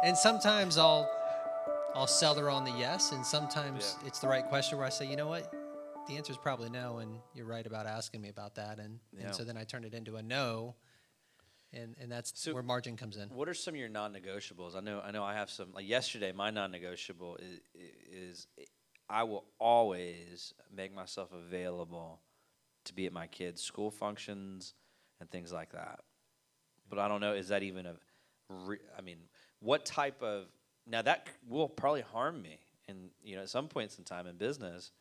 And sometimes I'll sell her on the yes, and sometimes Yeah. it's the right question where I say, you know what, the answer is probably no, and you're right about asking me about that, Yeah. and so then I turn it into a no, and that's So where margin comes in. what are some of your non-negotiables? I know I have some. Like yesterday, my non-negotiable is I will always make myself available to be at my kids' school functions and things like that. But I don't know, is that even I mean, what type of, now that will probably harm me in, at some points in time in business,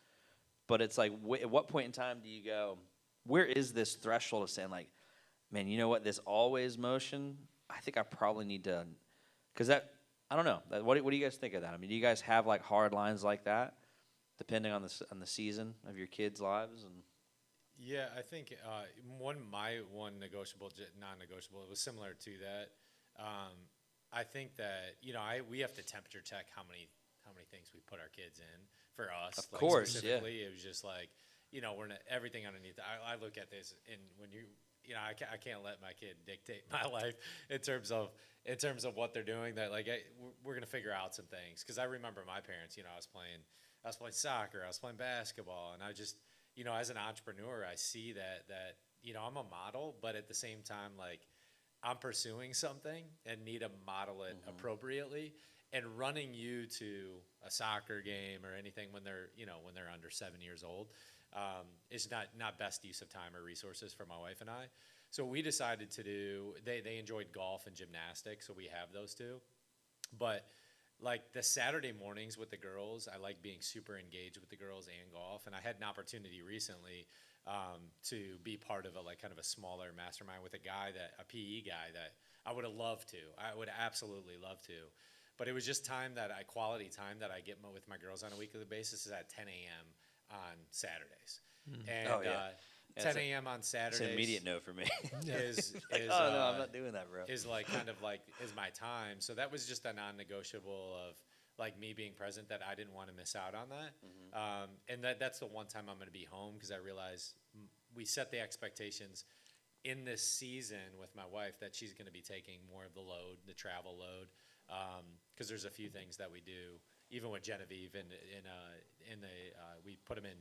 but it's like, at what point in time do you go, where is this threshold of saying like, man, you know what, this always motion, I think I probably need to, because I don't know, what do you guys think of that? I mean, do you guys have like hard lines like that, depending on the season of your kids' lives? And Yeah, I think one negotiable, non-negotiable, it was similar to that. I think that we have to temperature check how many things we put our kids in for us. Of Like course, yeah. specifically, it was just like we're not, everything underneath. I look at this, and when I can't let my kid dictate my life in terms of what they're doing. That like we're gonna figure out some things because I remember my parents. I was playing soccer, I was playing basketball, and I just as an entrepreneur, I see that I'm a model, but at the same time, like I'm pursuing something and need to model it appropriately. And running you to a soccer game or anything when they're under 7 years old is not best use of time or resources for my wife and I. So we decided to do. They enjoyed golf and gymnastics, so we have those two. But like the Saturday mornings with the girls, I like being super engaged with the girls and golf. And I had an opportunity recently to be part of kind of a smaller mastermind with a PE guy that I would have loved to. I would absolutely love to. But it was just quality time that I get with my girls on a weekly basis is at 10 a.m. on Saturdays. And Oh, yeah. 10 a.m. on Saturdays. it's an immediate no for me. Is Like, is oh no, I'm uh, not doing that, bro. is like kind of like is my time. So that was just a non-negotiable of like me being present that I didn't want to miss out on that. And that's the one time I'm going to be home because I realize we set the expectations in this season with my wife that she's going to be taking more of the load, the travel load, because there's a few things that we do, even with Genevieve we put them in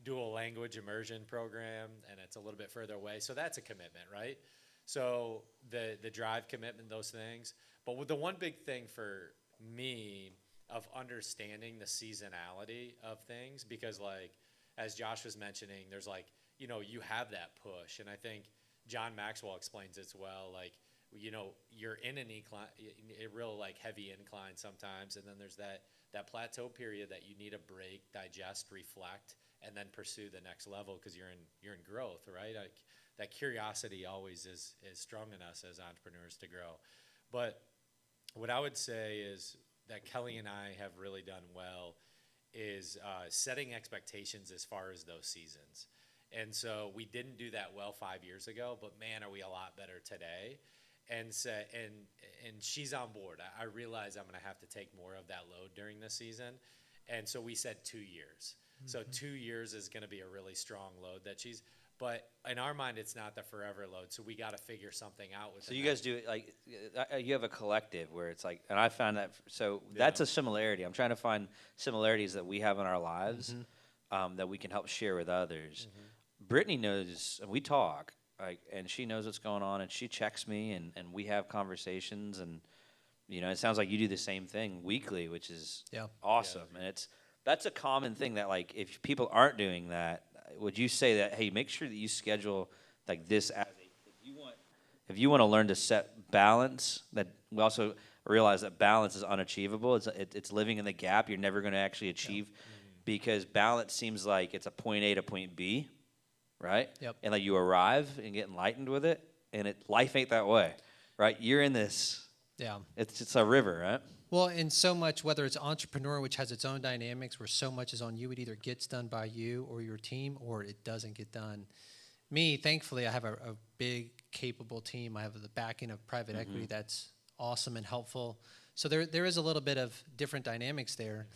dual language immersion program, and it's a little bit further away. So that's a commitment, right? So the drive commitment, those things. But with the one big thing for me of understanding the seasonality of things, because like as Josh was mentioning, there's like you have that push, and I think John Maxwell explains it well. Like you're in an incline, a real like heavy incline sometimes, and then there's that plateau period that you need to break, digest, reflect, and then pursue the next level because you're in growth, right? Like that curiosity always is strong in us as entrepreneurs to grow. But what I would say is that Kelly and I have really done well is setting expectations as far as those seasons. And so we didn't do that well 5 years ago, but man, are we a lot better today. And she's on board. I realize I'm going to have to take more of that load during this season. And so we said 2 years. So 2 years is going to be a really strong load but in our mind, it's not the forever load. So we got to figure something out with. So you guys do it like you have a collective where it's like, and I found that. So that's a similarity. I'm trying to find similarities that we have in our lives that we can help share with others. Brittany knows, and we talk, like, and she knows what's going on, and she checks me, and we have conversations, and it sounds like you do the same thing weekly, which is awesome, and that's a common thing that like if people aren't doing that, would you say that, hey, make sure that you schedule like this if you want to learn to set balance, that we also realize that balance is unachievable. It's living in the gap. You're never going to actually achieve because balance seems like it's a point A to point B, right? Yep. And like you arrive and get enlightened with it, and life ain't that way, right? You're in this. Yeah. It's a river, right? Well, and so much, whether it's entrepreneur, which has its own dynamics, where so much is on you, it either gets done by you or your team, or it doesn't get done. Me, thankfully, I have a big, capable team. I have the backing of private equity that's awesome and helpful. So there is a little bit of different dynamics there.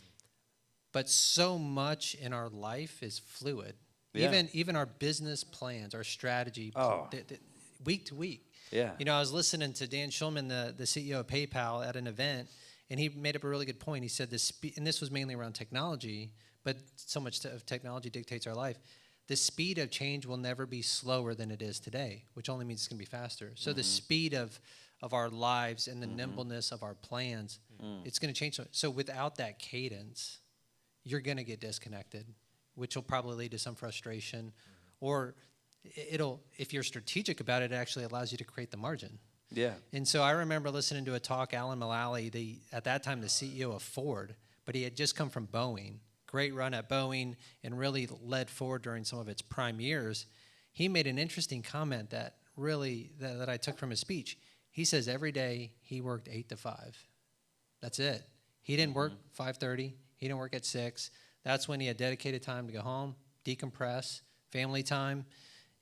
But so much in our life is fluid. Yeah. Even our business plans, our strategy. Oh. week to week. Yeah. You know, I was listening to Dan Schulman, the CEO of PayPal, at an event, and he made up a really good point. He said and this was mainly around technology, but so much of technology dictates our life. The speed of change will never be slower than it is today, which only means it's going to be faster. So the speed of our lives and the nimbleness of our plans, it's going to change. So without that cadence, you're going to get disconnected, which will probably lead to some frustration, or if you're strategic about it, it actually allows you to create the margin. Yeah. And so I remember listening to a talk, Alan Mulally, at that time the CEO of Ford, but he had just come from Boeing. Great run at Boeing and really led Ford during some of its prime years. He made an interesting comment that I took from his speech. He says every day he worked 8 to 5. That's it. He didn't work 5:30. He didn't work at 6. That's when he had dedicated time to go home, decompress, family time.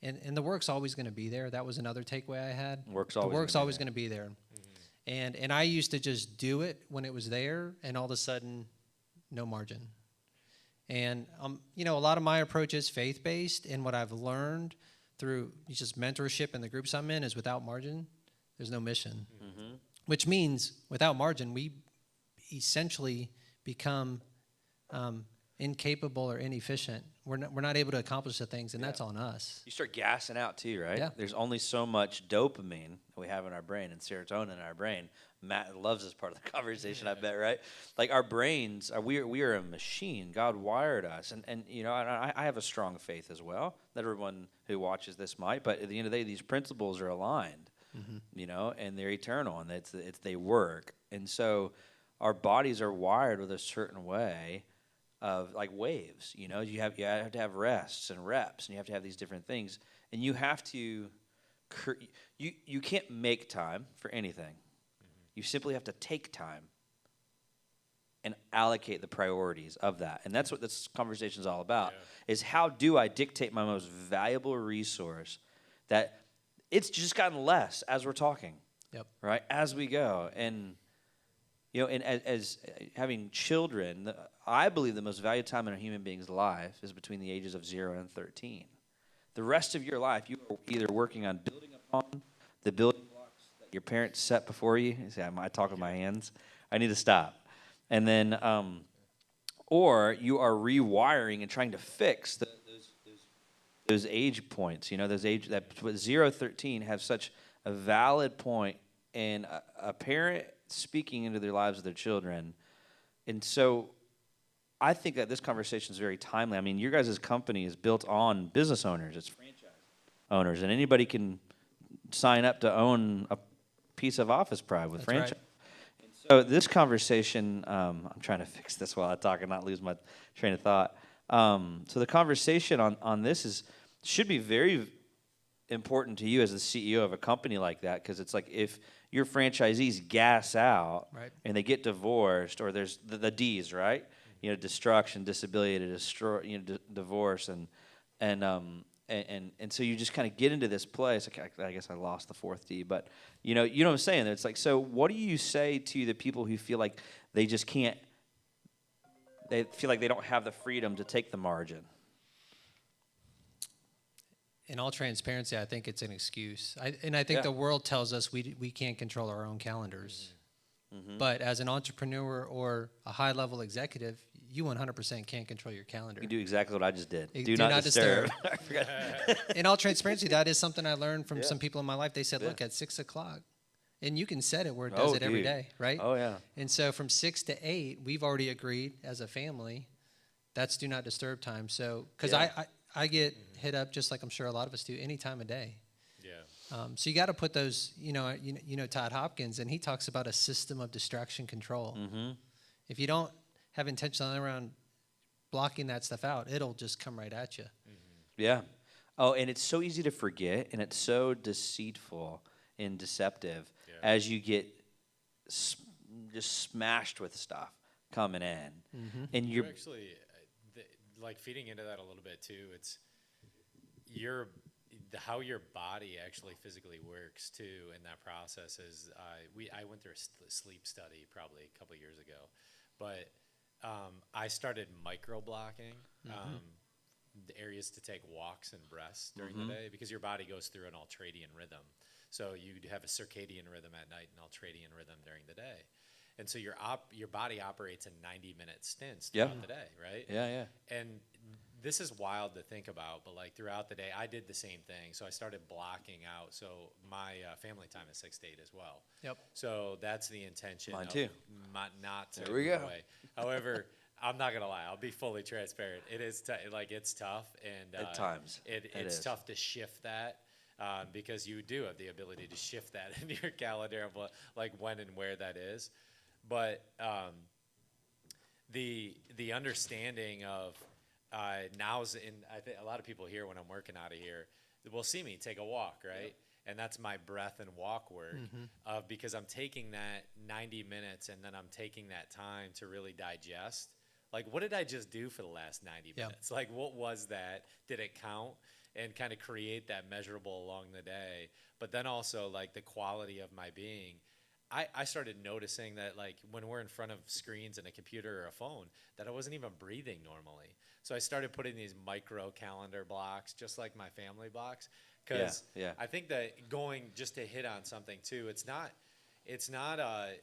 And the work's always going to be there. That was another takeaway I had. The work's always going to be there. And I used to just do it when it was there, and all of a sudden, no margin. And you know, a lot of my approach is faith-based, and what I've learned through just mentorship in the groups I'm in is without margin, there's no mission. Which means without margin, we essentially become incapable or inefficient. We're not able to accomplish the things, and that's on us. You start gassing out too, right? Yeah. There's only so much dopamine that we have in our brain and serotonin in our brain. Matt loves this part of the conversation, I bet, right? Like our brains, we are a machine. God wired us. And you know, I have a strong faith as well. Not everyone who watches this might, but at the end of the day, these principles are aligned, you know, and they're eternal, and they work. And so our bodies are wired with a certain way of like waves, you know, you have to have rests and reps, and you have to have these different things, and you have to, you can't make time for anything. You simply have to take time and allocate the priorities of that, and that's what this conversation is all about. Is how do I dictate my most valuable resource that it's just gotten less as we're talking, right, as we go, and you know, and as having children, I believe the most valued time in a human being's life is between the ages of 0 and 13. The rest of your life, you are either working on building upon the building blocks that your parents set before you. See, I talk with my hands. I need to stop. And then, or you are rewiring and trying to fix those age points. You know, those age that 0 to 13 have such a valid point, and a parent speaking into their lives of their children. And so I think that this conversation is very timely. I mean, your guys' company is built on business owners. It's franchise owners, and anybody can sign up to own a piece of Office Pride with franchise. Right. And so this conversation, I'm trying to fix this while I talk and not lose my train of thought. So the conversation on this should be very important to you as the CEO of a company like that, because it's like if your franchisees gas out and they get divorced, or there's the D's, right? You know, destruction, disability, divorce, and so you just kind of get into this place. I guess I lost the fourth D, but you know what I'm saying. It's like, so what do you say to the people who feel like they just can't? They feel like they don't have the freedom to take the margin. In all transparency, I think it's an excuse. I think the world tells us we can't control our own calendars. But as an entrepreneur or a high-level executive, you 100% can't control your calendar. You do exactly what I just did. Do not disturb. In all transparency, that is something I learned from some people in my life. They said, look, at 6 o'clock, and you can set it where it does it every day, right? Oh, yeah. And so from 6 to 8, we've already agreed as a family, that's do not disturb time. So, because I get hit up, just like I'm sure a lot of us do, any time of day. Yeah. So you got to put those, you know Todd Hopkins, and he talks about a system of distraction control. If you don't have intention around blocking that stuff out, it'll just come right at you. Yeah. Oh, and it's so easy to forget, and it's so deceitful and deceptive as you get just smashed with stuff coming in. And you're actually, like feeding into that a little bit too, it's how your body actually physically works too in that process is, I went through a sleep study probably a couple years ago, but I started micro blocking the areas to take walks and breaths during the day, because your body goes through an ultradian rhythm. So you have a circadian rhythm at night and ultradian rhythm during the day. And so your body operates in 90-minute stints throughout the day, right? Yeah. And this is wild to think about, but like throughout the day, I did the same thing. So I started blocking out. So my family time is 6 to 8 as well. Yep. So that's the intention. Mine of too. Not to There we move go. away. However, I'm not gonna lie. I'll be fully transparent. It is it's tough, and At times, it's is. tough to shift that. Because you do have the ability to shift that into your calendar of like when and where that is. But the understanding of now's in, I think a lot of people here when I'm working out of here will see me take a walk, right? Yep. And that's my breath and walk work because I'm taking that 90 minutes and then I'm taking that time to really digest. Like, what did I just do for the last 90 minutes? Like, what was that? Did it count? And kind of create that measurable along the day. But then also, like, the quality of my being. I started noticing that, like, when we're in front of screens and a computer or a phone, that I wasn't even breathing normally. So I started putting these micro calendar blocks, just like my family blocks. Because I think that going just to hit on something, too, it's not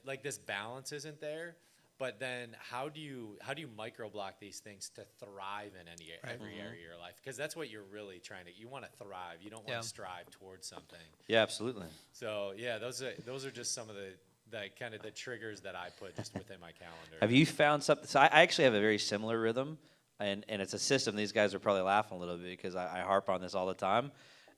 like this balance isn't there. But then how do you micro block these things to thrive in every area of your life? Because that's what you're really trying to. You want to thrive. You don't want to strive towards something. Yeah, absolutely. So yeah, those are just some of the kind of the triggers that I put just within my calendar. Have you found something? So I actually have a very similar rhythm, and it's a system. These guys are probably laughing a little bit because I harp on this all the time.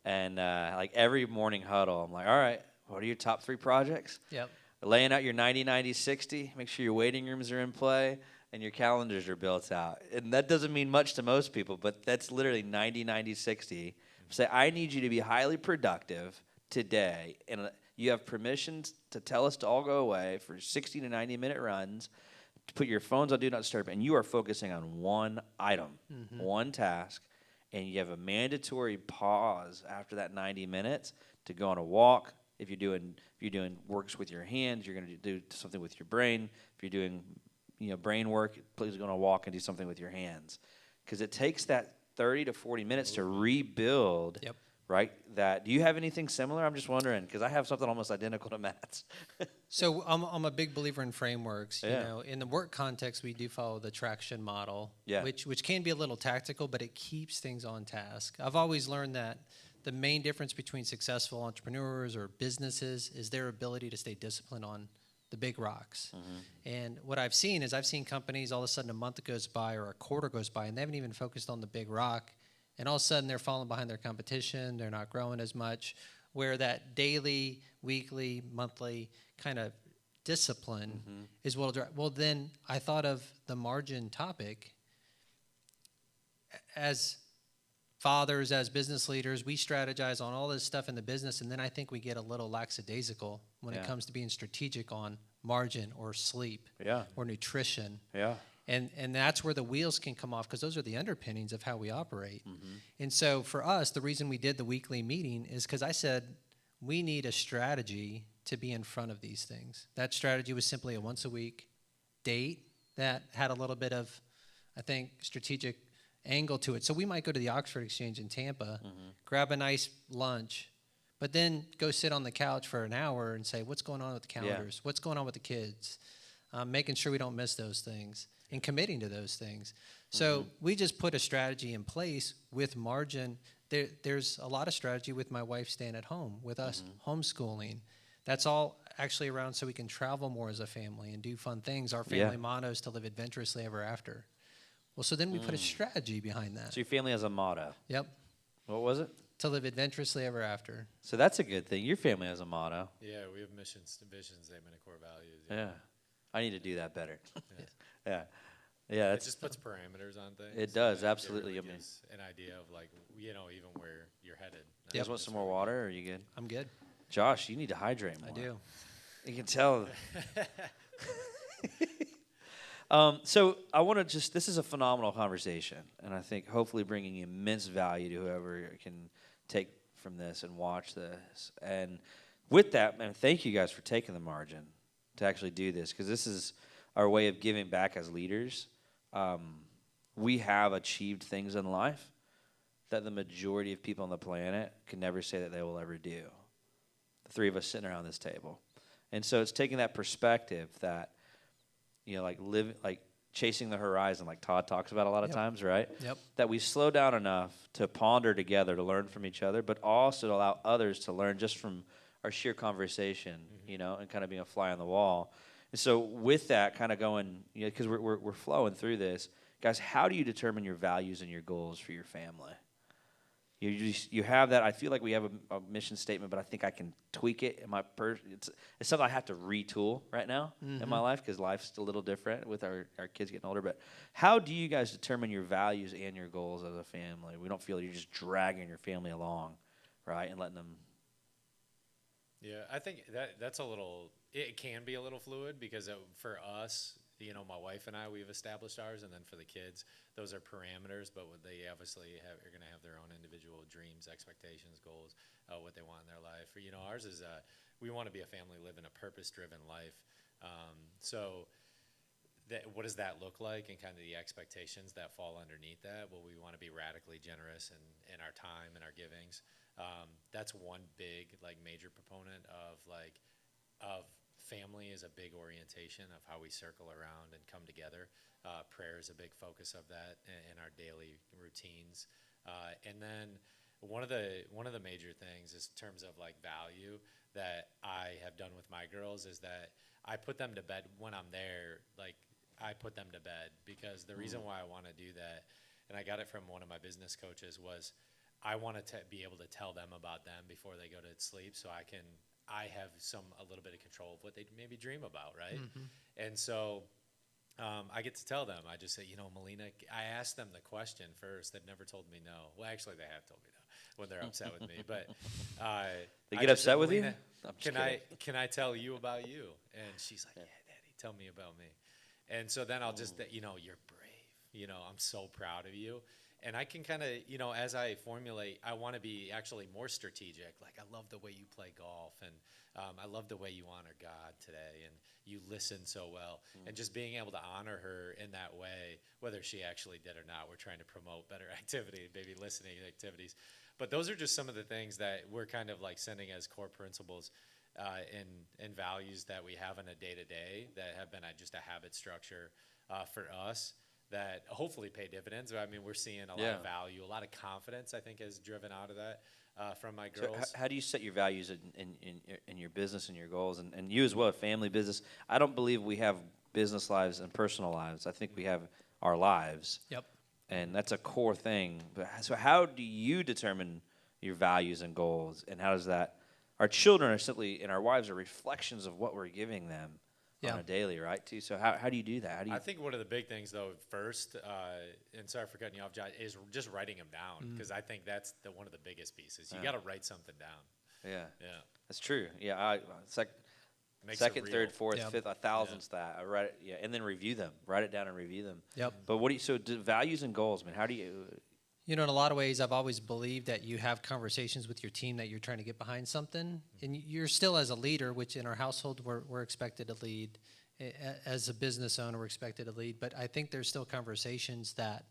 And like every morning huddle, I'm like, all right, what are your top 3 projects? Yep. Laying out your 90-90-60, make sure your waiting rooms are in play and your calendars are built out. And that doesn't mean much to most people, but that's literally 90-90-60. Say, I need you to be highly productive today, and you have permission to tell us to all go away for 60 to 90-minute runs, to put your phones on Do Not Disturb, and you are focusing on one item, one task, and you have a mandatory pause after that 90 minutes to go on a walk. If you're doing works with your hands, you're going to do something with your brain. If you're doing brain work, please go on a walk and do something with your hands, because it takes that 30 to 40 minutes to rebuild. Yep. Right? Do you have anything similar? I'm just wondering, because I have something almost identical to Matt's. So I'm a big believer in frameworks. Yeah. You know, in the work context, we do follow the traction model, Yeah. which can be a little tactical, but it keeps things on task. I've always learned that the main difference between successful entrepreneurs or businesses is their ability to stay disciplined on the big rocks. And what I've seen is companies, all of a sudden a month goes by or a quarter goes by, and they haven't even focused on the big rock. And all of a sudden they're falling behind their competition. They're not growing as much, where that daily, weekly, monthly kind of discipline is what will drive. Well, then I thought of the margin topic. As fathers, as business leaders, we strategize on all this stuff in the business, and then I think we get a little lackadaisical when it comes to being strategic on margin or sleep or nutrition. Yeah. And that's where the wheels can come off, because those are the underpinnings of how we operate. And so for us, the reason we did the weekly meeting is because I said we need a strategy to be in front of these things. That strategy was simply a once-a-week date that had a little bit of, I think, strategic angle to it. So we might go to the Oxford Exchange in Tampa, grab a nice lunch, but then go sit on the couch for an hour and say, what's going on with the calendars? What's going on with the kids? Making sure we don't miss those things and committing to those things. So we just put a strategy in place with margin. There's a lot of strategy with my wife staying at home, with us homeschooling. That's all actually around so we can travel more as a family and do fun things. Our family motto is to live adventurously ever after. Well, so then we put a strategy behind that. So your family has a motto. Yep. What was it? To live adventurously ever after. So that's a good thing. Your family has a motto. Yeah, we have missions, vision statement, and core values. Yeah. I need to do that better. Yeah. Yeah. It just puts parameters on things. It does, Like, absolutely. It I really mean, gives an idea of like even where you're headed. you guys want some more water, or are you good? I'm good. Josh, you need to hydrate more. I do. You can tell. So I want to this is a phenomenal conversation, and I think hopefully bringing immense value to whoever can take from this and watch this. And with that, man, thank you guys for taking the margin to actually do this, because this is our way of giving back as leaders. We have achieved things in life, that the majority of people on the planet can never say that they will ever do. The three of us sitting around this table. And so it's taking that perspective that, like chasing the horizon, like Todd talks about a lot of times, right? Yep. That we slow down enough to ponder together, to learn from each other, but also to allow others to learn just from our sheer conversation, and kind of being a fly on the wall. And so with that kind of going, because we're flowing through this, guys, how do you determine your values and your goals for your family? You have that. I feel like we have a mission statement, but I think I can tweak it in my it's something I have to retool right now in my life because life's a little different with our kids getting older. But how do you guys determine your values and your goals as a family? We don't feel you're just dragging your family along, right, and letting them. Yeah, I think that's it can be a little fluid because for us, my wife and I, we've established ours, and then for the kids, those are parameters, but they obviously are going to have their own individual dreams, expectations, goals, what they want in their life. Ours is we want to be a family living a purpose-driven life. So what does that look like, and kind of the expectations that fall underneath that? Well, we want to be radically generous in our time and our givings. That's one big, major proponent of family is a big orientation of how we circle around and come together. Prayer is a big focus of that in our daily routines. And then one of the major things is in terms of value that I have done with my girls is that I put them to bed when I'm there. I put them to bed because the reason why I want to do that, and I got it from one of my business coaches, was I wanted to be able to tell them about them before they go to sleep, so I have a little bit of control of what they maybe dream about, right? And so I get to tell them. I just say, Melina, I asked them the question first. They've never told me no. Well, actually, they have told me no when they're upset with me. But They get upset with you? Can I tell you about you? And she's like, yeah, Daddy, tell me about me. And so then I'll just, you're brave. I'm so proud of you. And I can kind of, as I formulate, I want to be actually more strategic. I love the way you play golf, and I love the way you honor God today, and you listen so well. And just being able to honor her in that way, whether she actually did or not, we're trying to promote better activity, maybe listening activities. But those are just some of the things that we're kind of sending as core principles and values that we have in a day-to-day that have been just a habit structure for us, that hopefully pay dividends. I mean, we're seeing a lot of value, a lot of confidence, I think, is driven out of that from my girls. So how do you set your values in your business and your goals, and you as well, family business? I don't believe we have business lives and personal lives. I think we have our lives. Yep. And that's a core thing. So how do you determine your values and goals, and how does that? Our children are simply, and our wives are reflections of what we're giving them. On a daily, right, too? So how do you do that? I think one of the big things, though, first, and sorry for cutting you off, Josh, is just writing them down, because I think that's one of the biggest pieces. You got to write something down. Yeah. That's true. Yeah, second, third, fourth, fifth, 1,000th that. I write it, and then review them. Write it down and review them. Yep. But values and goals, man, how do you... In a lot of ways, I've always believed that you have conversations with your team that you're trying to get behind something. And you're still, as a leader, which in our household, we're expected to lead. As a business owner, we're expected to lead. But I think there's still conversations that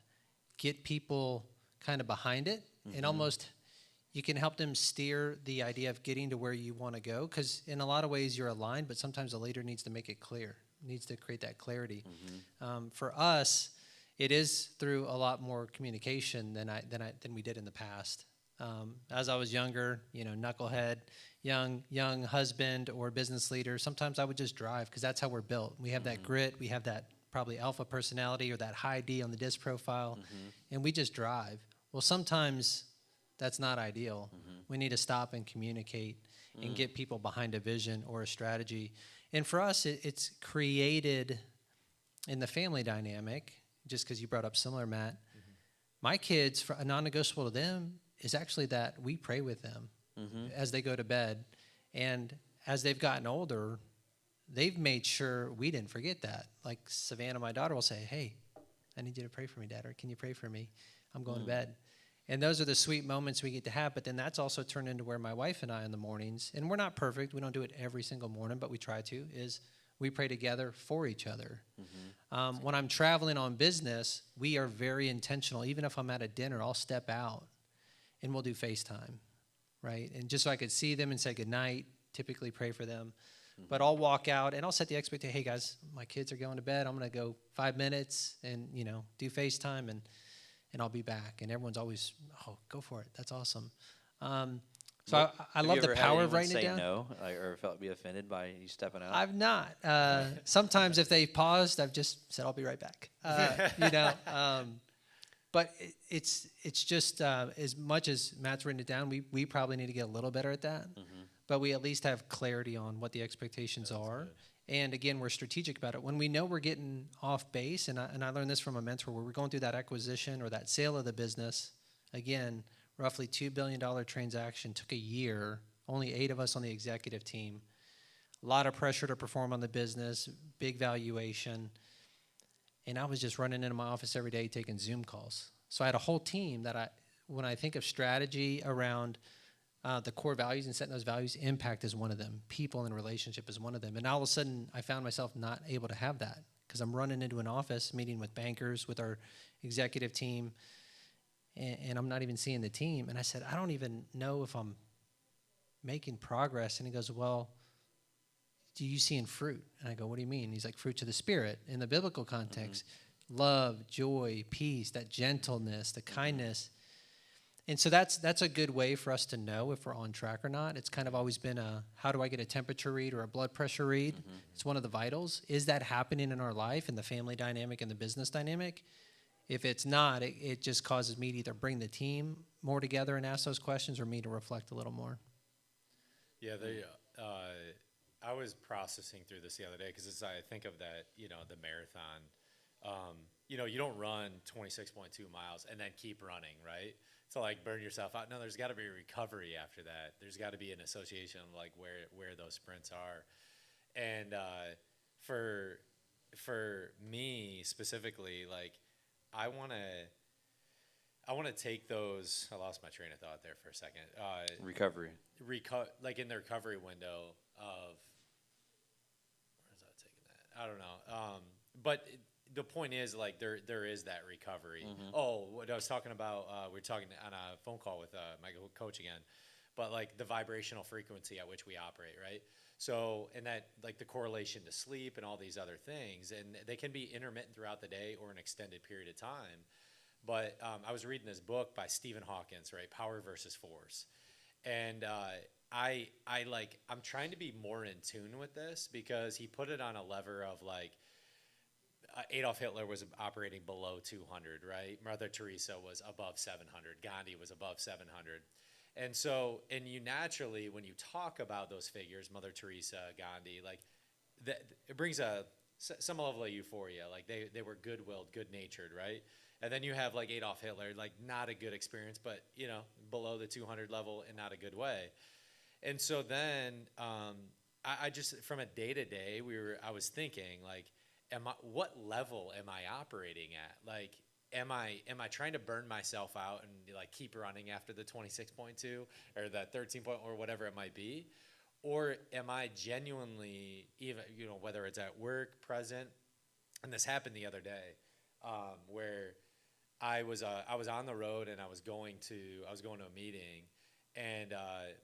get people kind of behind it. And almost you can help them steer the idea of getting to where you want to go. Because in a lot of ways, you're aligned, but sometimes a leader needs to make it clear, needs to create that clarity. For us, it is through a lot more communication than we did in the past. As I was younger, knucklehead, young husband or business leader, sometimes I would just drive because that's how we're built. We have that grit, we have that probably alpha personality or that high D on the disc profile, and we just drive. Well, sometimes that's not ideal. We need to stop and communicate and get people behind a vision or a strategy. And for us, it's created in the family dynamic. Just because you brought up similar, Matt, my kids, a non-negotiable to them is actually that we pray with them as they go to bed. And as they've gotten older, they've made sure we didn't forget that. Like Savannah, my daughter, will say, hey, I need you to pray for me, Dad, or can you pray for me? I'm going to bed. And those are the sweet moments we get to have. But then that's also turned into where my wife and I in the mornings, and we're not perfect. We don't do it every single morning, but we try to, is we pray together for each other. When I'm traveling on business, we are very intentional. Even if I'm at a dinner, I'll step out and we'll do FaceTime, right? And just so I could see them and say goodnight, typically pray for them. But I'll walk out and I'll set the expectation, hey guys, my kids are going to bed. I'm going to go 5 minutes and, do FaceTime and I'll be back. And everyone's always, oh, go for it. That's awesome. So I Have love you the ever had power of anyone writing it say down. no, or felt be offended by you stepping out? I've not. Sometimes if they paused, I've just said, I'll be right back. But it's just as much as Matt's written it down, we probably need to get a little better at that. But we at least have clarity on what the expectations are. And again, we're strategic about it. When we know we're getting off base, and I learned this from a mentor, where we're going through that acquisition or that sale of the business, again, roughly $2 billion transaction, took a year, only 8 of us on the executive team. A lot of pressure to perform on the business, big valuation. And I was just running into my office every day taking Zoom calls. So I had a whole team that when I think of strategy around the core values and setting those values, impact is one of them. People and relationship is one of them. And all of a sudden, I found myself not able to have that because I'm running into an office, meeting with bankers, with our executive team, and I'm not even seeing the team. And I said, I don't even know if I'm making progress. And he goes, well, do you seeing fruit? And I go, what do you mean? He's like, fruits of the Spirit in the biblical context. Love, joy, peace, that gentleness, the kindness. And so that's a good way for us to know if we're on track or not. It's kind of always been how do I get a temperature read or a blood pressure read? It's one of the vitals. Is that happening in our life, in the family dynamic and the business dynamic? If it's not, it just causes me to either bring the team more together and ask those questions, or me to reflect a little more. Yeah, I was processing through this the other day because I think of that, the marathon. You don't run 26.2 miles and then keep running, right? To burn yourself out. No, there's got to be a recovery after that. There's got to be an association of where those sprints are. And for me specifically, I want to take those. I lost my train of thought there for a second. Recovery. In the recovery window of, where's that taking that? I don't know. But the point is, there is that recovery. Oh, what I was talking about, we were talking on a phone call with my coach again, but the vibrational frequency at which we operate, right? So, and that, the correlation to sleep and all these other things, and they can be intermittent throughout the day or an extended period of time. But I was reading this book by Stephen Hawkins, right? Power versus Force. And I'm trying to be more in tune with this because he put it on a lever of Adolf Hitler was operating below 200, right? Mother Teresa was above 700. Gandhi was above 700. And so, you naturally, when you talk about those figures, Mother Teresa, Gandhi, it brings some level of euphoria. They were good-willed, good-natured, right? And then you have Adolf Hitler, not a good experience, but, below the 200 level in not a good way. And so then I just, from a day-to-day, I was thinking, what level am I operating at? Am I trying to burn myself out and keep running after the 26.2 or the 13 point or whatever it might be? Or am I genuinely, even, whether it's at work, present, and this happened the other day, where I was on the road and I was going to a meeting, and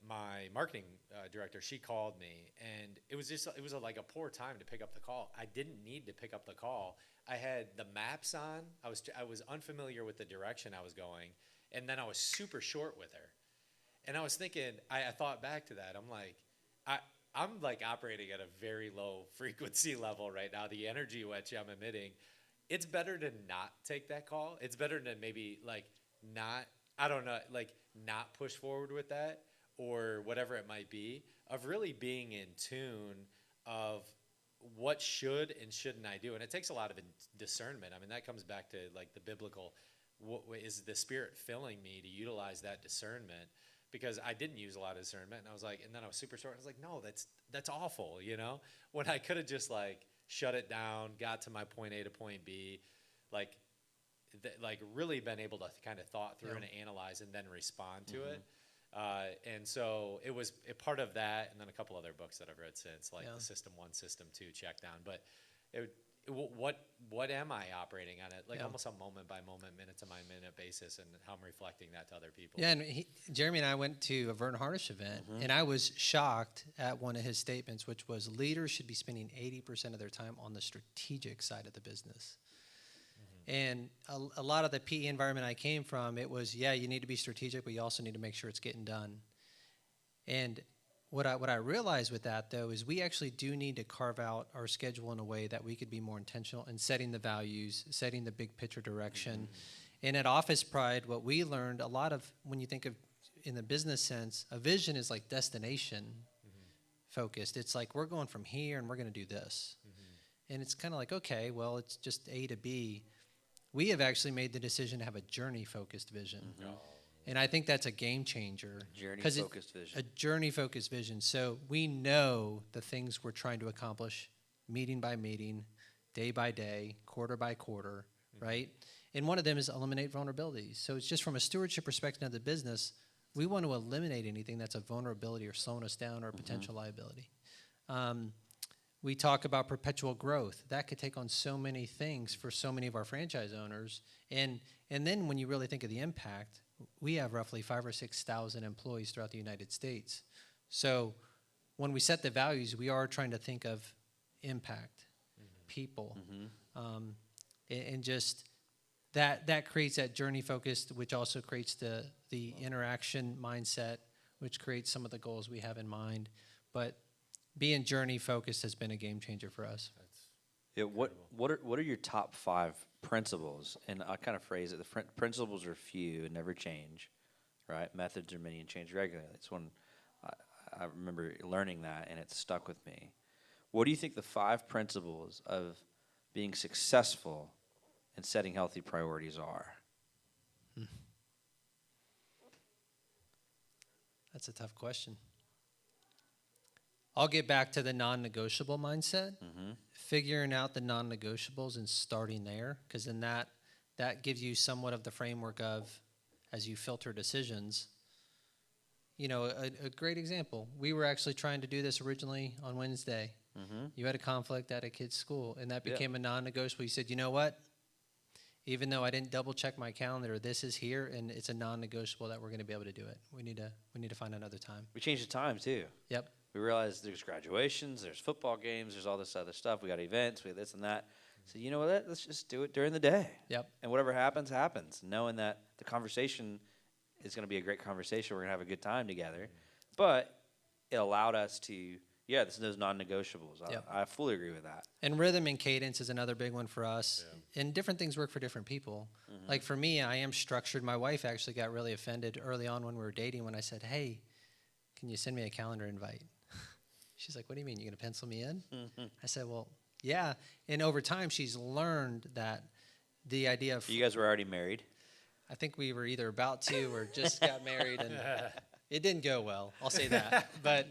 my marketing director, she called me, and it was a poor time to pick up the call. I didn't need to pick up the call. I had the maps on. I was unfamiliar with the direction I was going, and then I was super short with her. And I was thinking, I thought back to that. I'm operating at a very low frequency level right now. The energy which I'm emitting, it's better to not take that call. It's better to maybe not, I don't know, not push forward with that or whatever it might be, of really being in tune of what should and shouldn't I do. And it takes a lot of discernment. That comes back to the biblical, what is the Spirit filling me to utilize that discernment? Because I didn't use a lot of discernment, and I was and then I was super short. I was no, that's awful, when I could have just shut it down, got to my point A to point B, really been able to kind of thought through and analyze and then respond to it. And so it was a part of that, and then a couple other books that I've read since, the System 1, System 2 check down. But what am I operating on it? Like Yeah. almost a moment by moment, minute to minute basis, and how I'm reflecting that to other people. Yeah, and Jeremy and I went to a Vern Harnish event, and I was shocked at one of his statements, which was leaders should be spending 80% of their time on the strategic side of the business. And a lot of the PE environment I came from, it was, yeah, you need to be strategic, but you also need to make sure it's getting done. And what I realized with that, though, is we actually do need to carve out our schedule in a way that we could be more intentional in setting the values, setting the big picture direction. And at Office Pride, what we learned a lot of, when you think of in the business sense, a vision is like destination focused. It's like we're going from here and we're going to do this. And it's kind of like, okay, well, it's just A to B. We have actually made the decision to have a journey-focused vision. And I think that's a game changer. Journey-focused vision. A journey-focused vision. So we know the things we're trying to accomplish meeting by meeting, day by day, quarter by quarter, right? And one of them is eliminate vulnerabilities. So it's just from a stewardship perspective of the business, we want to eliminate anything that's a vulnerability or slowing us down or a potential liability. We talk about perpetual growth. That could take on so many things for so many of our franchise owners. And then when you really think of the impact, we have roughly 5,000 or 6,000 employees throughout the United States. So when we set the values, we are trying to think of impact, people, and just that creates that journey focused, which also creates the interaction mindset, which creates some of the goals we have in mind. But being journey focused has been a game changer for us. Yeah, what are your top 5 principles? And I kind of phrase it: the principles are few and never change, right? Methods are many and change regularly. That's one I remember learning that, and it stuck with me. What do you think the 5 principles of being successful and setting healthy priorities are? That's a tough question. I'll get back to the non-negotiable mindset, figuring out the non-negotiables and starting there, because then that gives you somewhat of the framework of, as you filter decisions. You know, a great example, we were actually trying to do this originally on Wednesday. You had a conflict at a kid's school, and that became a non-negotiable. You said, you know what? Even though I didn't double check my calendar, this is here, and it's a non-negotiable that we're going to be able to do it. We need to find another time. We changed the time too. Yep. We realized there's graduations, there's football games, there's all this other stuff. We got events, we have this and that. So you know what? Let's just do it during the day. Yep. And whatever happens, happens. Knowing that the conversation is going to be a great conversation. We're going to have a good time together. But it allowed us to, this is those non-negotiables. Yep. I fully agree with that. And rhythm and cadence is another big one for us. And different things work for different people. Like for me, I am structured. My wife actually got really offended early on when we were dating when I said, hey, can you send me a calendar invite? She's like, what do you mean? You're going to pencil me in? I said, well, yeah. And over time, she's learned that the idea of... You guys were already married? I think we were either about to or just got married, and it didn't go well. I'll say that. But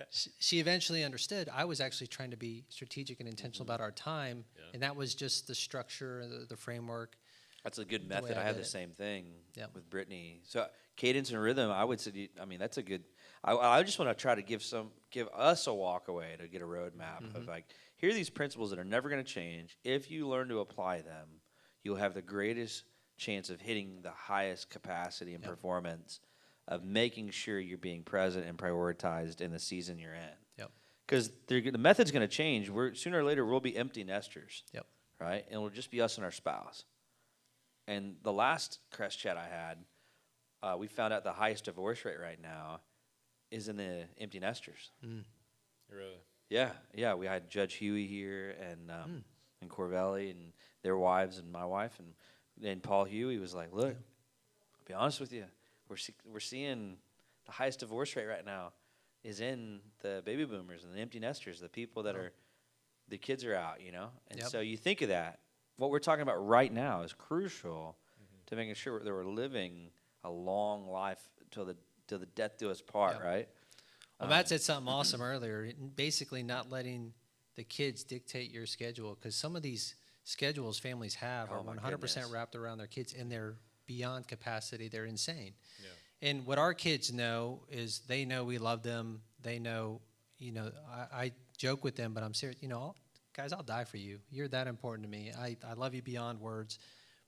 she eventually understood I was actually trying to be strategic and intentional about our time, and that was just the structure, the framework. That's a good The way method. I I had did the it. same thing Yep. with Brittany. So cadence and rhythm, I would say, that's a good. I just want to try to give us a walk away to get a roadmap of like, here are these principles that are never going to change. If you learn to apply them, you'll have the greatest chance of hitting the highest capacity and performance of making sure you're being present and prioritized in the season you're in. Yep. Because the method's going to change. Sooner or later, we'll be empty nesters. Yep. Right? And it'll just be us and our spouse. And the last Crest chat I had, we found out the highest divorce rate right now is in the empty nesters. Really? Yeah. We had Judge Huey here and Corvelli and their wives and my wife and Paul Huey was like, look, I'll be honest with you, we're seeing the highest divorce rate right now is in the baby boomers and the empty nesters, the people that are the kids are out, and so you think of that. What we're talking about right now is crucial to making sure that we're living a long life till the death do us part, right? Well, Matt said something awesome earlier. Basically, not letting the kids dictate your schedule, because some of these schedules families have are 100% wrapped around their kids, and they're beyond capacity. They're insane. Yeah. And what our kids know is they know we love them. They know, I joke with them, but I'm serious. guys, I'll die for you. You're that important to me. I love you beyond words.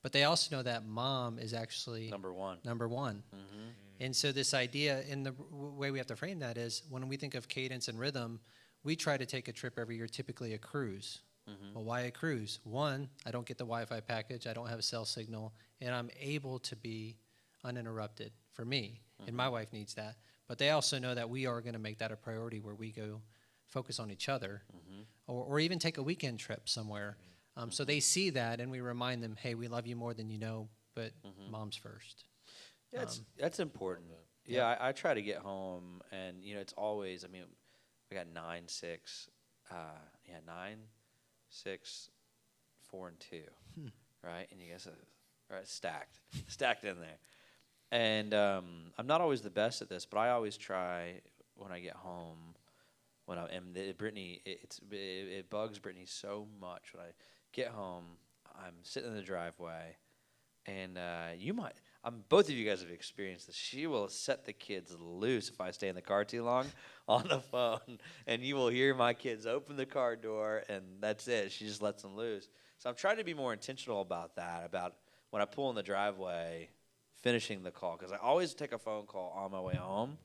But they also know that mom is actually Number one. number one. Mm-hmm. And so this idea, and the way we have to frame that is when we think of cadence and rhythm, we try to take a trip every year, typically a cruise. Mm-hmm. Well, why a cruise? One, I don't get the Wi-Fi package, I don't have a cell signal, and I'm able to be uninterrupted for me, and my wife needs that. But they also know that we are going to make that a priority where we go focus on each other, or even take a weekend trip somewhere. So they see that, and we remind them, hey, we love you more than you know, but mom's first. Yeah, that's important. Yeah, I try to get home, and it's always. I mean, we got 9, 6, 9, 6, 4, and 2, right? And you guys, right, stacked in there. And I'm not always the best at this, but I always try when I get home. Brittany, it bugs Brittany so much when I get home. I'm sitting in the driveway, and both of you guys have experienced this. She will set the kids loose if I stay in the car too long on the phone, and you will hear my kids open the car door, and that's it. She just lets them loose. So I'm trying to be more intentional about that, about when I pull in the driveway, finishing the call, because I always take a phone call on my way home.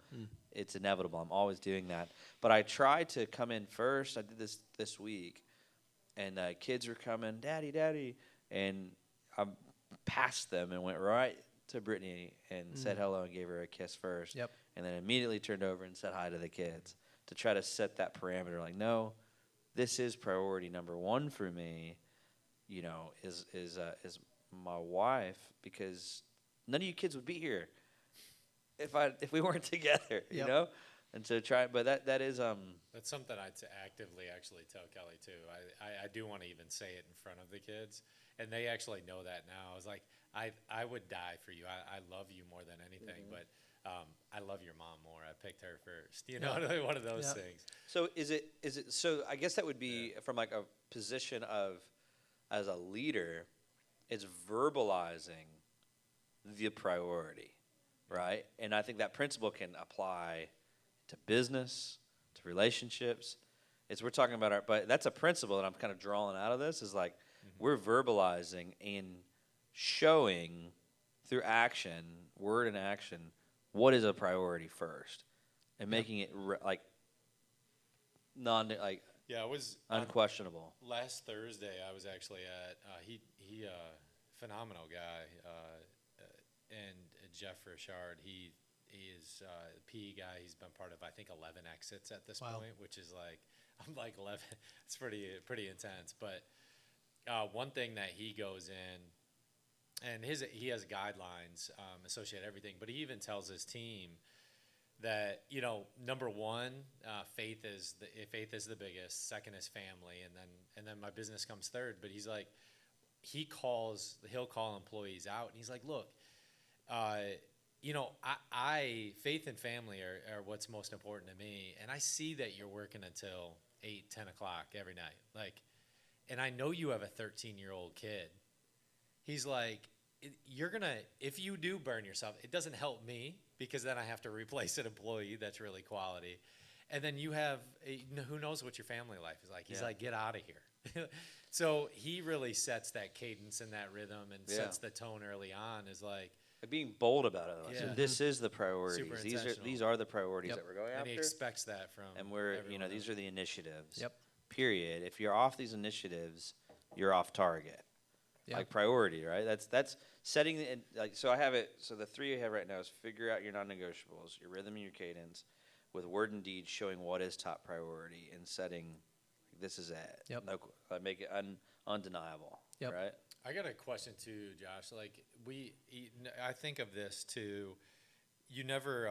It's inevitable. I'm always doing that. But I try to come in first. I did this week, and kids were coming, Daddy, and I passed them and went right to Brittany and said hello and gave her a kiss first. Yep. And then immediately turned over and said hi to the kids to try to set that parameter. Like, no, this is priority number one for me. Is my wife, because none of you kids would be here if we weren't together. Yep. And so but that is That's something I actively actually tell Kelly too. I do want to even say it in front of the kids, and they actually know that now. I was like, I would die for you. I love you more than anything, but I love your mom more. I picked her first. One of those things. So is it so I guess that would be from like a position of, as a leader, it's verbalizing the priority, right? And I think that principle can apply to business, to relationships. We're talking about but that's a principle that I'm kind of drawing out of this, is like we're verbalizing and showing through action, word and action, what is a priority first, and making it Yeah, it was unquestionable. last Thursday. I was actually at he phenomenal guy, and Jeff Richard. He is a PE guy. He's been part of, I think, 11 exits at this point, which is I'm like 11. It's pretty intense. But one thing that he goes in, and he has guidelines associated everything, but he even tells his team that number one, faith is the biggest. Second is family, and then my business comes third. But he's like, he'll call employees out, and he's like, look, faith and family are what's most important to me, and I see that you're working until 8, 10 o'clock every night, and I know you have a 13-year-old kid. He's like, if you do burn yourself, it doesn't help me, because then I have to replace an employee that's really quality. And then you have, who knows what your family life is like. He's like, get out of here. So he really sets that cadence and that rhythm and sets the tone early on, is like being bold about it. Like, Yeah. so this is the priorities. Super These intentional. are the priorities that we're going and after. he expects that from And we're, everyone these else. are the initiatives. Yep. Period. If you're off these initiatives, you're off target. Yep. Like priority, right? That's setting so I have it. So the three I have right now is figure out your non-negotiables, your rhythm and your cadence, with word and deed showing what is top priority, and setting this is it. Yep. No, make it undeniable. Yep. Right. I got a question too, Josh. Like I think of this too. You never,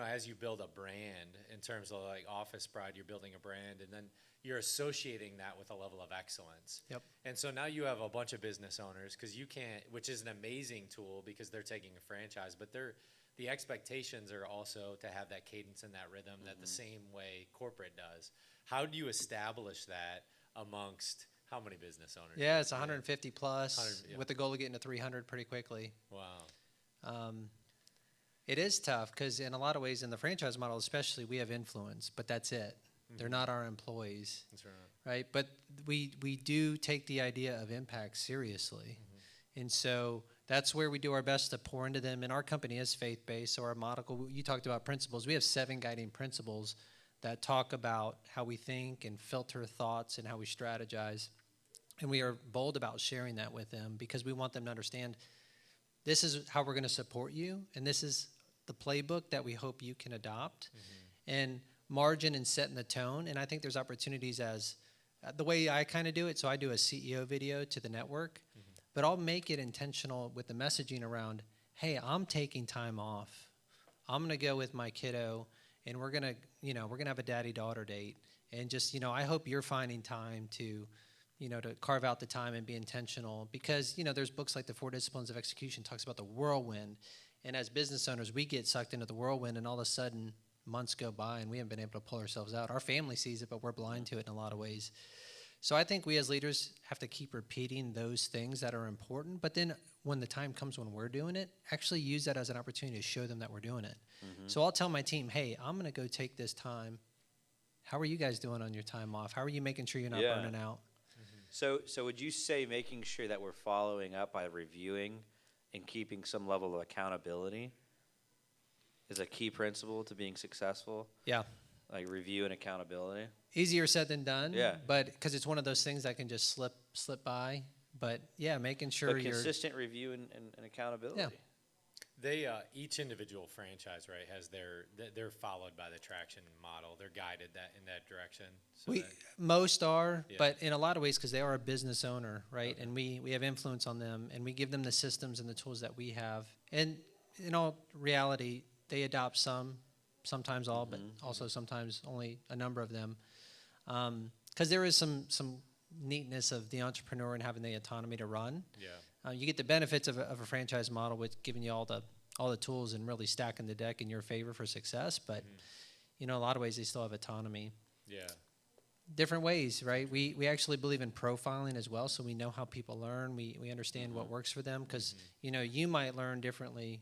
as you build a brand in terms of like Office Pride, you're building a brand, and then you're associating that with a level of excellence. Yep. And so now you have a bunch of business owners, because you can't, which is an amazing tool because they're taking a franchise, but the expectations are also to have that cadence and that rhythm that the same way corporate does. How do you establish that amongst how many business owners? Yeah, it's 150 plus 100, yeah. with the goal of getting to 300 pretty quickly. Wow. It is tough because in a lot of ways in the franchise model especially, we have influence, but that's it. They're not our employees, That's right. right? But we do take the idea of impact seriously. And so that's where we do our best to pour into them. And our company is faith-based, so our model, you talked about principles. We have 7 guiding principles that talk about how we think and filter thoughts and how we strategize. And we are bold about sharing that with them because we want them to understand this is how we're going to support you, and this is the playbook that we hope you can adopt. And margin and setting the tone. And I think there's opportunities as the way I kind of do it. So I do a CEO video to the network, but I'll make it intentional with the messaging around, hey, I'm taking time off. I'm going to go with my kiddo, and we're going to, we're going to have a daddy-daughter date. And just, I hope you're finding time to, to carve out the time and be intentional because, there's books like The 4 Disciplines of Execution talks about the whirlwind. And as business owners, we get sucked into the whirlwind, and all of a sudden months go by and we haven't been able to pull ourselves out. Our family sees it, but we're blind to it in a lot of ways. So I think we as leaders have to keep repeating those things that are important. But then when the time comes when we're doing it, actually use that as an opportunity to show them that we're doing it. So I'll tell my team, hey, I'm going to go take this time. How are you guys doing on your time off? How are you making sure you're not burning out? So would you say making sure that we're following up by reviewing and keeping some level of accountability is a key principle to being successful? Yeah. Like review and accountability? Easier said than done. Yeah. But because it's one of those things that can just slip by. But yeah, making sure But you're consistent review and accountability. Yeah. They each individual franchise, right, has they're followed by the traction model. They're guided in that direction. So most are, Yeah. but in a lot of ways because they are a business owner, right? And we have influence on them, and we give them the systems and the tools that we have. And in all reality, they adopt sometimes all, but also sometimes only a number of them, because there is some neatness of the entrepreneur and having the autonomy to run. yeah. You get the benefits of a franchise model with giving you all the tools and really stacking the deck in your favor for success. But a lot of ways they still have autonomy. Yeah. Different ways, right? We actually believe in profiling as well, so we know how people learn. We understand what works for them because you might learn differently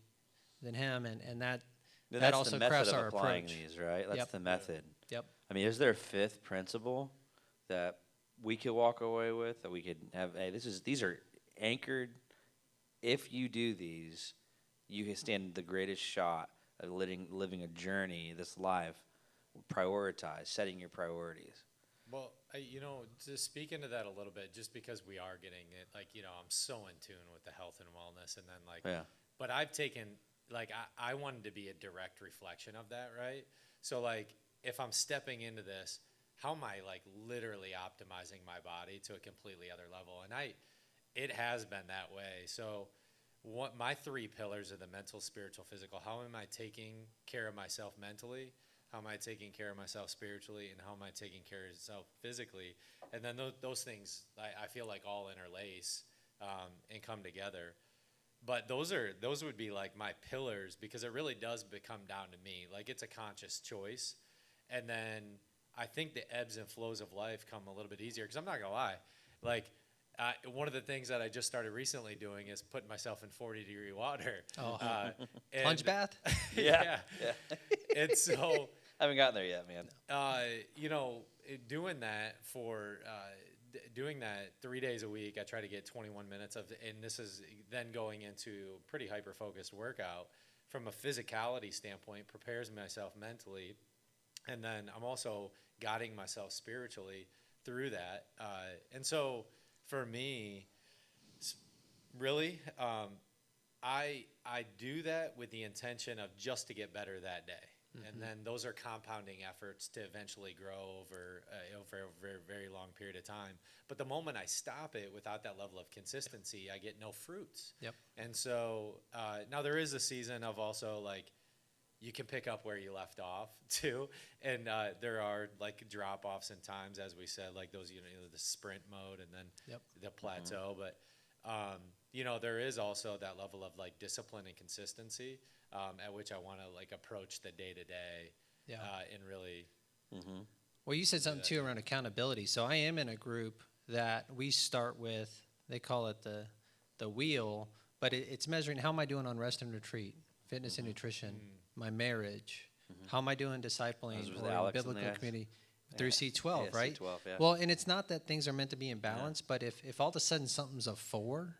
than him, and that Then that that's also the method crafts of our applying approach. these, right? That's Yep. the method. Yep. I mean, is there a 5th principle that we could walk away with that we could have? Hey, these are anchored. If you do these, you can stand the greatest shot of living a journey, this life. Prioritize, setting your priorities. Well, to speak into that a little bit, just because we are getting it, I'm so in tune with the health and wellness, and then Yeah. but I've taken, I wanted to be a direct reflection of that, right? So, if I'm stepping into this, how am I, literally optimizing my body to a completely other level? And it has been that way. So, my 3 pillars are the mental, spiritual, physical. How am I taking care of myself mentally? How am I taking care of myself spiritually? And how am I taking care of myself physically? And then those things, I feel like all interlace and come together. But those would be my pillars because it really does become down to me. It's a conscious choice. And then I think the ebbs and flows of life come a little bit easier because I'm not going to lie. One of the things that I just started recently doing is putting myself in 40-degree water. Oh, and- plunge bath? Yeah. And so, I haven't gotten there yet, man. doing that doing that 3 days a week, I try to get 21 minutes and this is then going into pretty hyper-focused workout from a physicality standpoint, prepares myself mentally. And then I'm also guiding myself spiritually through that. And so for me, really, I do that with the intention of just to get better that day. And then those are compounding efforts to eventually grow over a very, very long period of time. But the moment I stop it without that level of consistency, I get no fruits. Yep. And so now there is a season of also you can pick up where you left off too, and there are drop-offs in times, as we said, those the sprint mode and then the plateau. But there is also that level of discipline and consistency at which I want to approach the day-to-day and really. Well, you said something too around accountability. So I am in a group that we start with. They call it the wheel, but it's measuring how am I doing on rest and retreat, fitness and nutrition, my marriage, how am I doing discipling Was or in Alex in biblical there? community. through C12, Yeah, right? C12, yeah. Well, and it's not that things are meant to be in balance, but if all of a sudden something's a 4,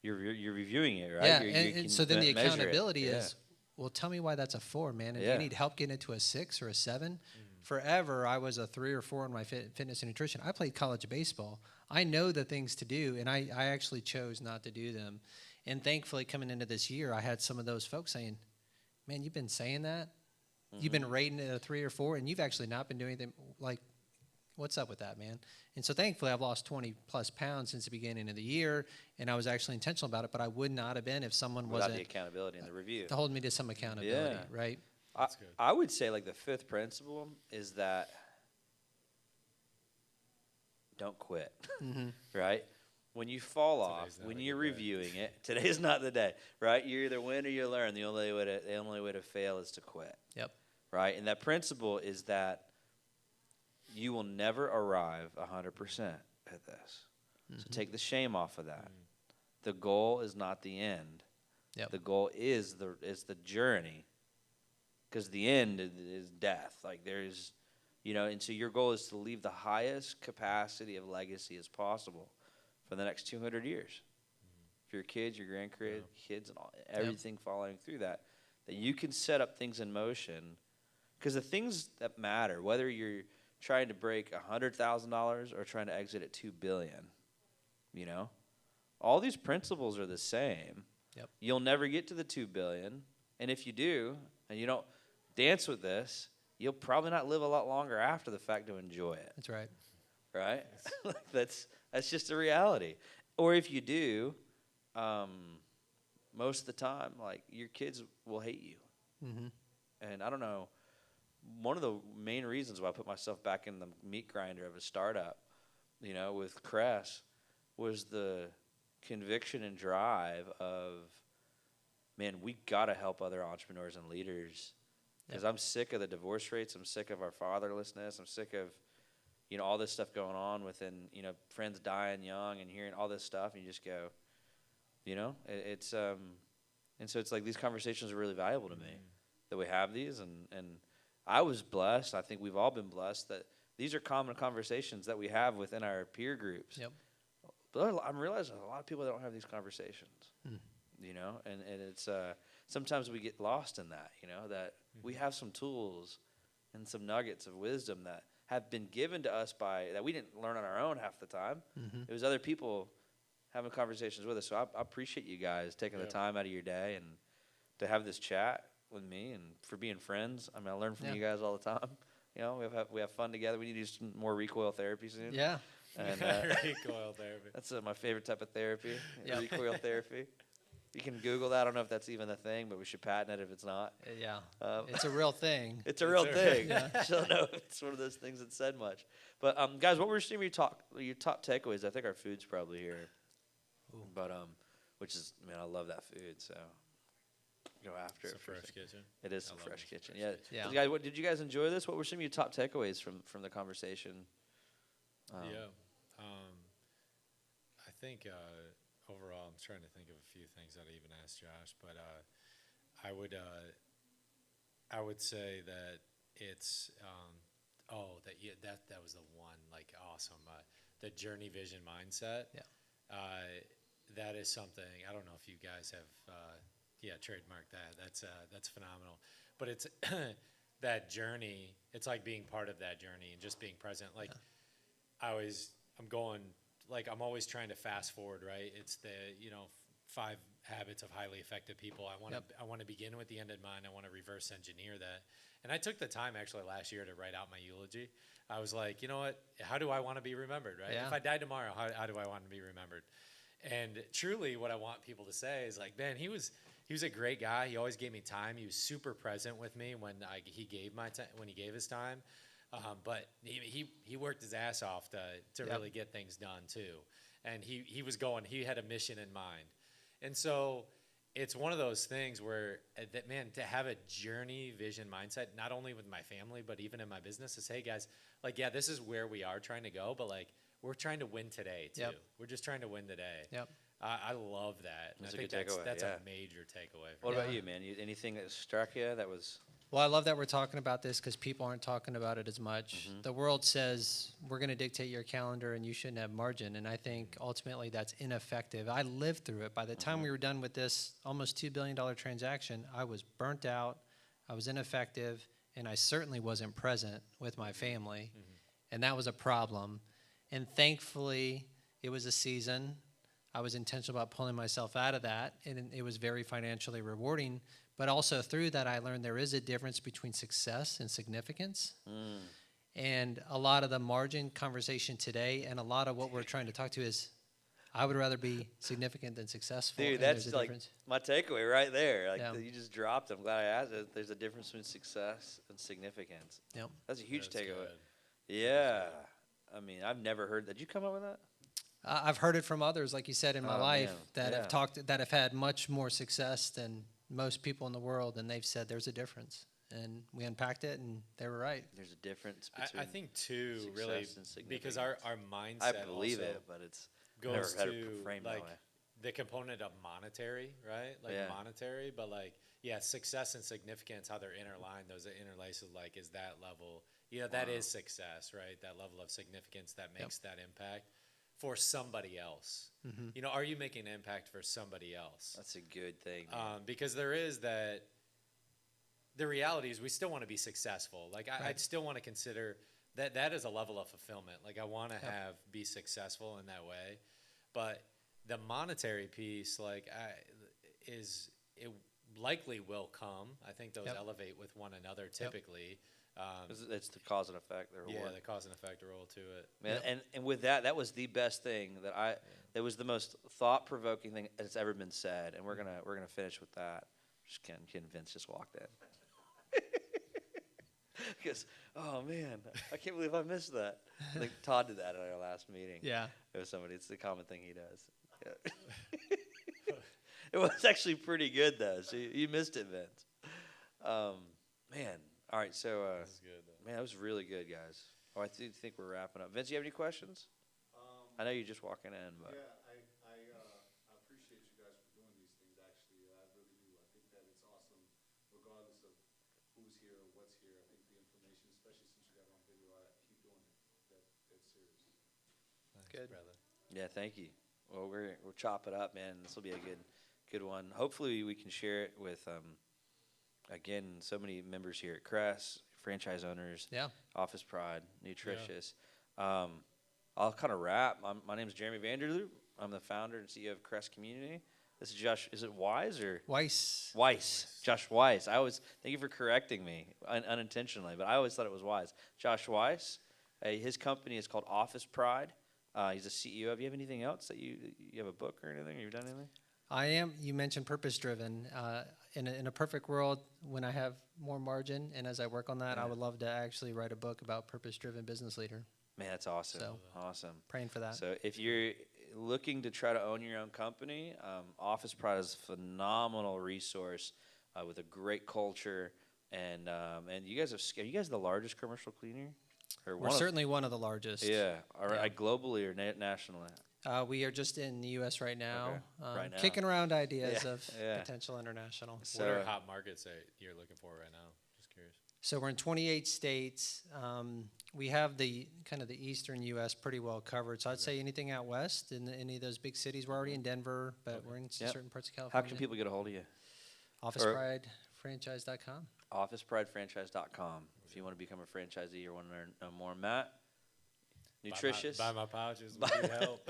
You're reviewing it, right? yeah, You and can so then the measure it. accountability Yeah. is, well, tell me why that's a 4, man. And do Yeah. you need help getting it to a 6 or a 7? Forever, I was a 3 or 4 in my fitness and nutrition. I played college baseball. I know the things to do, and I actually chose not to do them. And thankfully, coming into this year, I had some of those folks saying, man, you've been saying that. You've been rating it a 3 or 4, and you've actually not been doing anything. Like, what's up with that, man? And so thankfully, I've lost 20 plus pounds since the beginning of the year, and I was actually intentional about it, but I would not have been if someone Without the wasn't accountability and the review. to hold me to some accountability, Yeah. right? That's good. I would say like the fifth principle is that don't quit, right? When you fall off, Today's not when a you're good day. reviewing it, today's not the day, right? You either win or you learn. The only way to fail is to quit, Yep. right? And that principle is that you will never arrive 100% at this. So take the shame off of that. The goal is not the end. Yep. The goal is the journey, because the end is death. Like there's, and so your goal is to leave the highest capacity of legacy as possible for the next 200 years. For your kids, your grandkids, kids, and everything following through that you can set up things in motion. Because the things that matter, whether you're trying to break $100,000 or trying to exit at $2 billion, all these principles are the same. Yep. You'll never get to the 2 billion, and if you do, and you don't dance with this, you'll probably not live a lot longer after the fact to enjoy it, That's right. right? that's just a reality. Or if you do, most of the time, like your kids will hate you. Mm-hmm. And I don't know, one of the main reasons why I put myself back in the meat grinder of a startup, with Cress, was the conviction and drive of, man, we got to help other entrepreneurs and leaders, because I'm sick of the divorce rates. I'm sick of our fatherlessness. I'm sick of, all this stuff going on within, friends dying young and hearing all this stuff. And you just go, it's, and so it's like these conversations are really valuable to me, that we have these. And I was blessed. I think we've all been blessed that these are common conversations that we have within our peer groups. Yep. But I'm realizing a lot of people don't have these conversations, and it's sometimes we get lost in that, that we have some tools and some nuggets of wisdom that have been given to us that we didn't learn on our own half the time. It was other people having conversations with us. So I appreciate you guys taking the time out of your day and to have this chat with me, and for being friends. I mean, I learn from you guys all the time. We have fun together. We need to do some more recoil therapy soon. Yeah. And Recoil therapy. that's my favorite type of therapy, Yep. recoil therapy. You can Google that. I don't know if that's even a thing, but we should patent it if it's not. Yeah. Um, It's a real thing. It's a real thing. Yeah. I don't know if it's one of those things that said much. But guys, what were some of your top takeaways? I think our food's probably here. But which is, man, I love that food. So go after It's it. a fresh kitchen. It is I a love fresh it. kitchen. Fresh Yeah. kitchen. Guys, did you guys enjoy this? What were some of your top takeaways from the conversation? I think overall, I'm trying to think of a few things that I even asked Josh, but I would say that it's that was the one, like, awesome, the journey vision mindset. Yeah. That is something, I don't know if you guys have trademarked that. That's phenomenal. But it's that journey, it's like being part of that journey and just being present. Like I'm always trying to fast forward, right? It's the 5 habits of highly effective people. I want to begin with the end in mind. I want to reverse engineer that. And I took the time actually last year to write out my eulogy. I was like, you know what? How do I want to be remembered, right? Yeah. If I die tomorrow, how do I want to be remembered? And truly what I want people to say is like, man, he was a great guy. He always gave me time. He was super present with me when he gave his time. But he worked his ass off to really get things done too. And he had a mission in mind. And so it's one of those things where to have a journey vision mindset, not only with my family, but even in my business, is, hey guys, like, yeah, this is where we are trying to go, but like, we're trying to win today too. Yep. We're just trying to win today. Yep. I love that. And That's I a think good takeaway, that's yeah. a major takeaway. What For about me. you, man? Anything that struck you that was Well, I love that we're talking about this because people aren't talking about it as much. Mm-hmm. The world says we're going to dictate your calendar and you shouldn't have margin. And I think ultimately that's ineffective. I lived through it. By the time we were done with this almost $2 billion transaction, I was burnt out, I was ineffective, and I certainly wasn't present with my family. And that was a problem. And thankfully, it was a season. I was intentional about pulling myself out of that, and it was very financially rewarding. But also through that, I learned there is a difference between success and significance. And a lot of the margin conversation today and a lot of what we're trying to talk to is I would rather be significant than successful. Dude, and that's there's a like difference. my takeaway right there. Like Yeah. you just dropped it. I'm glad I asked it. There's a difference between success and significance. Yep. That's a huge That's takeaway. good. Yeah. I mean, I've never heard. Did you come up with that? I've heard it from others, like you said, in my Oh, life man. that Yeah. have talked, that have had much more success than most people in the world, and they've said there's a difference. And we unpacked it, and they were right. There's a difference between. I think too, success really, and because significance. our mindset I believe also it, but it's goes never had to it framed like that way. the component of monetary, right? Like Yeah. monetary, but like yeah, success and significance, how they're interlined. Those are interlaced. Like is that level? That is success, right? That level of significance that makes that impact for somebody else. Are you making an impact for somebody else? That's a good thing. Man. Because there is that. The reality is we still want to be successful. Like I'd still want to consider that is a level of fulfillment. Like I want to be successful in that way, but the monetary piece, like it likely will come. I think those elevate with one another typically. It's the cause and effect. The cause and effect role to it. Man, and with that was the best thing that was the most thought provoking thing that's ever been said. And we're gonna finish with that. Just kidding. Vince just walked in. Because oh man, I can't believe I missed that. I think Todd did that at our last meeting. Yeah. It was somebody. It's the common thing he does. Yeah. It was actually pretty good though. So you missed it, Vince. Man. All right. So This is good. man, that was really good, guys. Oh, I think we're wrapping up. Vince, you have any questions? I know you're just walking in, but Yeah, I appreciate you guys for doing these things, actually. I really do. I think that it's awesome, regardless of who's here or what's here. I think the information, especially since you got it on video, keep doing it. That's serious. Thanks, Good. brother. yeah, thank you. Well, we'll chop it up, man. This will be a good one. Hopefully, we can share it with again so many members here at Crest, franchise owners, Yeah. Office Pride, Nutritious. I'll kind of wrap. My name is Jeremy Vanderloop. I'm the founder and CEO of Crest Community. This is Josh. Is it Wise or Weiss. Weiss? Josh Weiss. Thank you for correcting me unintentionally, but I always thought it was Wise. Josh Weiss. His company is called Office Pride. He's a CEO. Have you have anything else that you have a book or anything? You've done anything? I am. You mentioned purpose driven. In a perfect world, when I have more margin and as I work on that, I would love to actually write a book about purpose driven business leader. Man, that's awesome. So- Awesome. Praying for that. So if you're looking to try to own your own company, Office Pride is a phenomenal resource with a great culture, and you guys are you guys the largest commercial cleaner? Or We're certainly one of the largest. yeah. All right, Yeah. globally or nationally? We are just in the U.S. right now, Okay. Right now. kicking around ideas Yeah, of yeah. potential international. What are So hot markets that you're looking for right now? Just curious. So we're in 28 states. We have the kind of the eastern U.S. pretty well covered. So I'd say anything out west in any of those big cities. We're already in Denver, but we're in Yep. certain parts of how California. can people get a hold of you? OfficePrideFranchise.com. OfficePrideFranchise.com. If you want to become a franchisee or want to know more, Matt. Nutritious. Buy my pouches. We need help.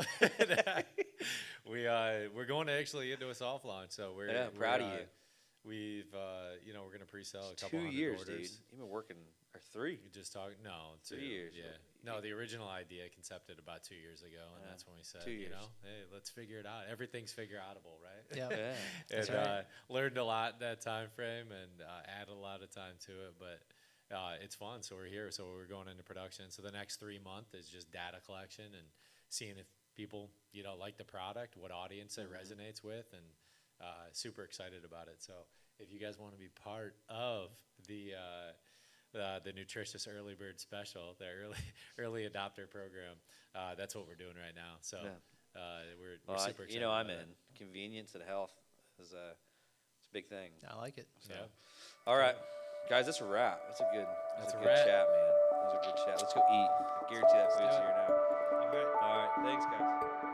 We're going to actually into a soft launch, so we're proud of you. We've we're going to pre-sell a couple 2 hundred years, orders. dude. You've been working, or 3. You just talk. No, 3 years. Yeah. No, the original idea concepted about 2 years ago, and that's when we said, 2 years. hey, let's figure it out. Everything's figure-outable, right? Yeah. Yeah. and That's right. learned a lot that time frame and added a lot of time to it, but it's fun. So we're here. So we're going into production. So the next 3 months is just data collection and seeing if people like the product, what audience it resonates with, and super excited about it. So if you guys want to be part of the Nutritious Early Bird Special, the early adopter program, that's what we're doing right now. So we're super excited. I'm about in. Convenience and health is it's a big thing. I like it. Yeah. All right. Guys, that's a wrap. That's a good That's a good wrap. chat, man. That was a good chat. Let's go eat. I guarantee that food's do it. here now. All right. All right. Thanks, guys.